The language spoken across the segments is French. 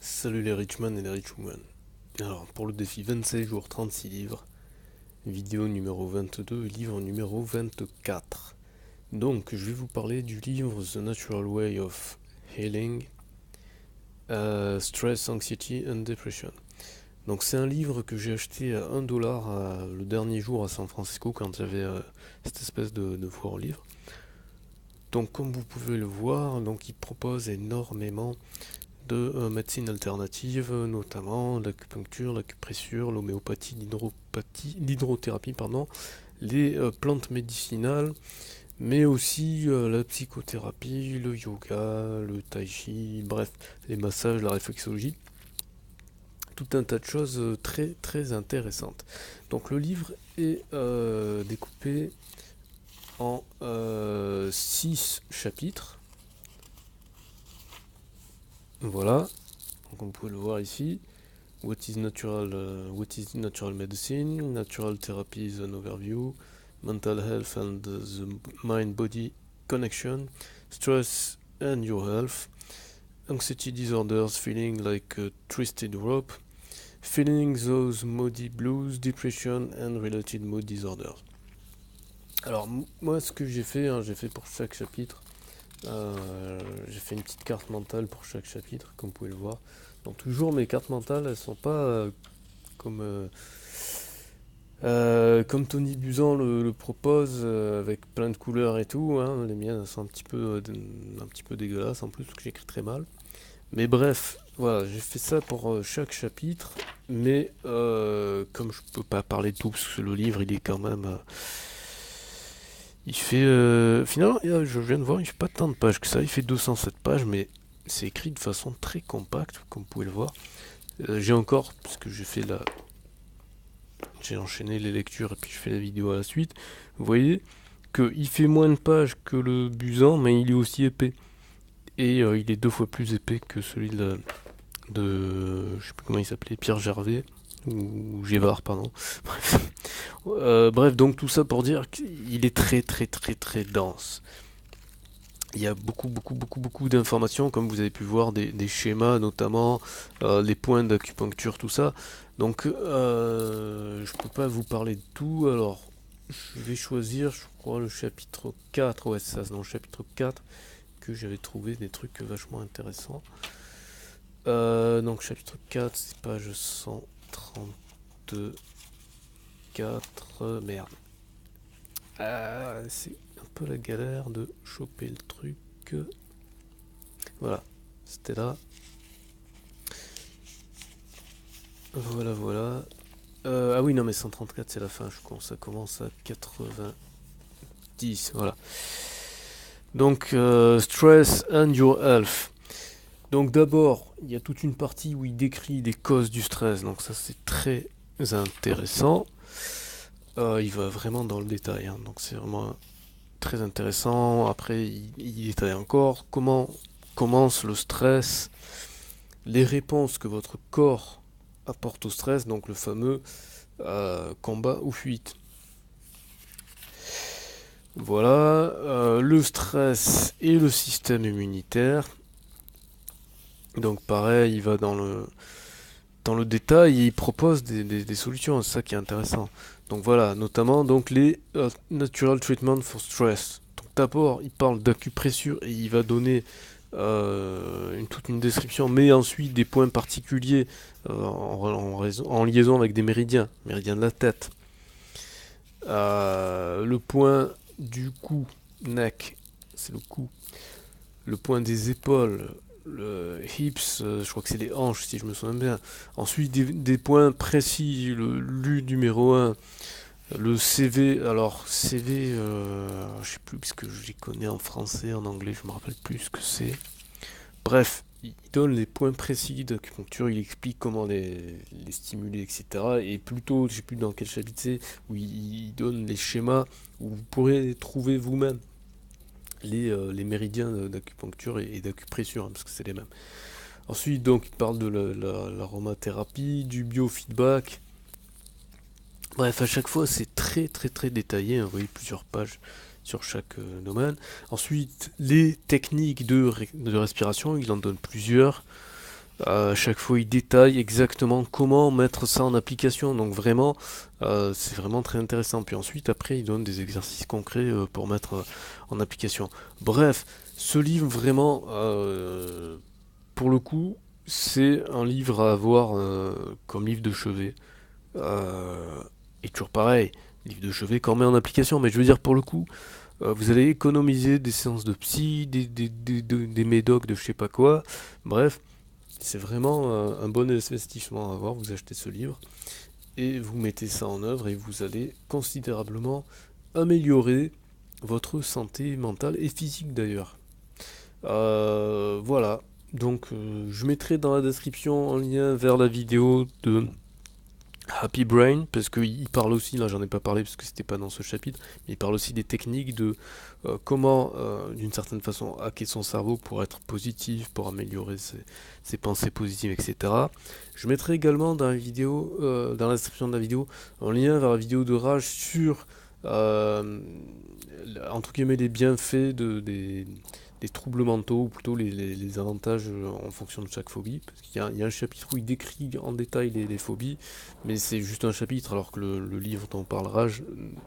Salut les Richman et les Richwoman. Alors, pour le défi 27 jours, 36 livres, vidéo numéro 22 et livre numéro 24. Donc, je vais vous parler du livre The Natural Way of Healing, Stress, Anxiety and Depression. Donc, c'est un livre que j'ai acheté à 1$ le dernier jour à San Francisco quand j'avais cette espèce de foire au livre. Donc, comme vous pouvez le voir, donc, il propose énormément de médecine alternative, notamment l'acupuncture, l'acupressure, l'homéopathie, l'hydrothérapie, pardon, les plantes médicinales, mais aussi la psychothérapie, le yoga, le tai chi, bref, les massages, la réflexologie, tout un tas de choses très très intéressantes. Donc le livre est découpé en 6 chapitres. Voilà, donc vous pouvez le voir ici. What is natural medicine? Natural therapy is an overview. Mental health and the mind-body connection. Stress and your health. Anxiety disorders, feeling like a twisted rope. Feeling those moody blues, depression and related mood disorders. Alors moi ce que j'ai fait pour chaque chapitre, j'ai fait une petite carte mentale pour chaque chapitre, comme vous pouvez le voir. Donc toujours mes cartes mentales, elles sont pas comme, comme Tony Buzan le propose, avec plein de couleurs et tout, hein. Les miennes elles sont un petit peu dégueulasses en plus, parce que j'écris très mal. Mais bref, voilà, j'ai fait ça pour chaque chapitre, mais comme je peux pas parler de tout, parce que le livre il est quand même... il fait... finalement, je viens de voir, il fait pas tant de pages que ça, il fait 207 pages, mais c'est écrit de façon très compacte, comme vous pouvez le voir. J'ai encore, parce que j'ai enchaîné les lectures et puis je fais la vidéo à la suite. Vous voyez qu'il fait moins de pages que le Busan, mais il est aussi épais. Et il est 2 fois plus épais que celui je sais plus comment il s'appelait, Pierre Gervais, ou Gévard, pardon. Bref. Bref, donc tout ça pour dire qu'il est très très très très dense. Il y a beaucoup d'informations, comme vous avez pu voir, des schémas, notamment les points d'acupuncture, tout ça. Donc, je peux pas vous parler de tout. Alors, je vais choisir, je crois, le chapitre 4. Ouais, c'est ça, c'est dans le chapitre 4 que j'avais trouvé des trucs vachement intéressants. Donc, chapitre 4, c'est page 132. 4, merde. C'est un peu la galère de choper le truc. Voilà, c'était là. Voilà, voilà. Ah oui, non, mais 134, c'est la fin, je pense. Ça commence à 90. Voilà. Donc, Stress and Your Health. Donc, d'abord, il y a toute une partie où il décrit les causes du stress. Donc, ça, c'est très intéressant. Il va vraiment dans le détail, hein. Donc, c'est vraiment très intéressant. Après, il détaille encore comment commence le stress, les réponses que votre corps apporte au stress, donc le fameux combat ou fuite. Voilà, le stress et le système immunitaire. Donc pareil, il va dans le détail et il propose des solutions, c'est ça qui est intéressant. Donc voilà, notamment donc les Natural Treatment for Stress. Donc d'abord, il parle d'acupressure et il va donner toute une description, mais ensuite des points particuliers en liaison avec des méridiens de la tête. Le point du cou, neck, c'est le cou. Le point des épaules, le hips, je crois que c'est les hanches si je me souviens bien. Ensuite des points précis, le LU numéro 1, le CV, alors CV, je sais plus parce que je les connais en français, en anglais, je me rappelle plus ce que c'est. Bref, il donne les points précis d'acupuncture, il explique comment les stimuler, etc. Et plutôt, je sais plus dans quel chapitre c'est, où il donne les schémas où vous pourrez trouver vous-même les méridiens d'acupuncture et d'acupressure, hein, parce que c'est les mêmes. Ensuite, donc, il parle de l'aromathérapie, du biofeedback. Bref, à chaque fois, c'est très très très détaillé, hein, vous voyez plusieurs pages sur chaque domaine. Ensuite, les techniques de respiration, il en donne plusieurs. À chaque fois, il détaille exactement comment mettre ça en application. Donc vraiment, c'est vraiment très intéressant. Puis ensuite, après, il donne des exercices concrets pour mettre en application. Bref, ce livre, vraiment, pour le coup, c'est un livre à avoir comme livre de chevet. Euh, et toujours pareil, livre de chevet quand on met en application. Mais je veux dire, pour le coup, vous allez économiser des séances de psy, des médocs, de je sais pas quoi. Bref. C'est vraiment un bon investissement à avoir, vous achetez ce livre et vous mettez ça en œuvre et vous allez considérablement améliorer votre santé mentale et physique d'ailleurs. Voilà, donc je mettrai dans la description un lien vers la vidéo de Happy Brain, parce qu'il parle aussi, là j'en ai pas parlé parce que c'était pas dans ce chapitre, mais il parle aussi des techniques de comment, d'une certaine façon, hacker son cerveau pour être positif, pour améliorer ses pensées positives, etc. Je mettrai également dans la vidéo, dans la description de la vidéo, un lien vers la vidéo de Rage sur, euh, entre guillemets, les bienfaits des troubles mentaux, ou plutôt les avantages en fonction de chaque phobie, parce qu'il y a un chapitre où il décrit en détail les phobies, mais c'est juste un chapitre, alors que le livre dont on parlera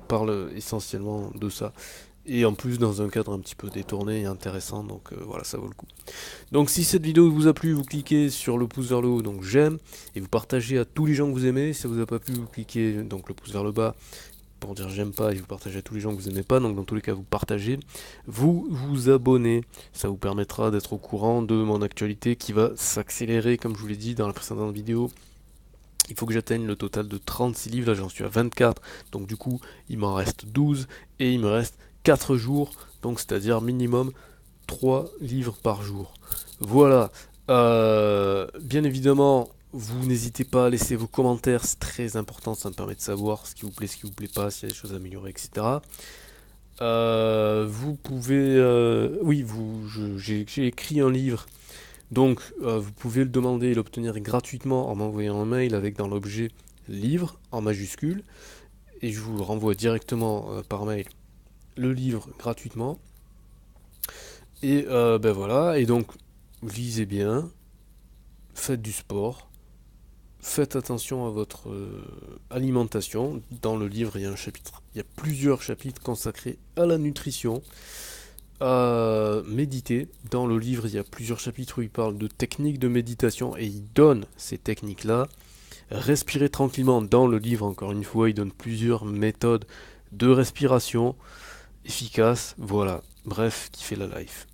parle essentiellement de ça. Et en plus dans un cadre un petit peu détourné et intéressant, donc voilà, ça vaut le coup. Donc si cette vidéo vous a plu, vous cliquez sur le pouce vers le haut, donc j'aime, et vous partagez à tous les gens que vous aimez. Si ça vous a pas plu, vous cliquez donc le pouce vers le bas pour dire j'aime pas et vous partagez à tous les gens que vous aimez pas, donc dans tous les cas vous partagez, vous vous abonnez, ça vous permettra d'être au courant de mon actualité qui va s'accélérer comme je vous l'ai dit dans la précédente vidéo. Il faut que j'atteigne le total de 36 livres, là j'en suis à 24, donc du coup il m'en reste 12 et il me reste 4 jours, donc c'est-à-dire minimum 3 livres par jour. Voilà. Bien évidemment, vous n'hésitez pas à laisser vos commentaires, c'est très important, ça me permet de savoir ce qui vous plaît, ce qui vous plaît pas, s'il y a des choses à améliorer, etc. Vous pouvez... oui, j'ai écrit un livre, donc vous pouvez le demander et l'obtenir gratuitement en m'envoyant un mail avec dans l'objet livre en majuscule, et je vous le renvoie directement par mail le livre gratuitement. Et ben voilà, et donc lisez bien, faites du sport, faites attention à votre alimentation. Dans le livre, il y a un chapitre, il y a plusieurs chapitres consacrés à la nutrition, à méditer. Dans le livre, il y a plusieurs chapitres où il parle de techniques de méditation et il donne ces techniques-là. Respirez tranquillement. Dans le livre, encore une fois, il donne plusieurs méthodes de respiration efficaces. Voilà. Bref, kiffez la life.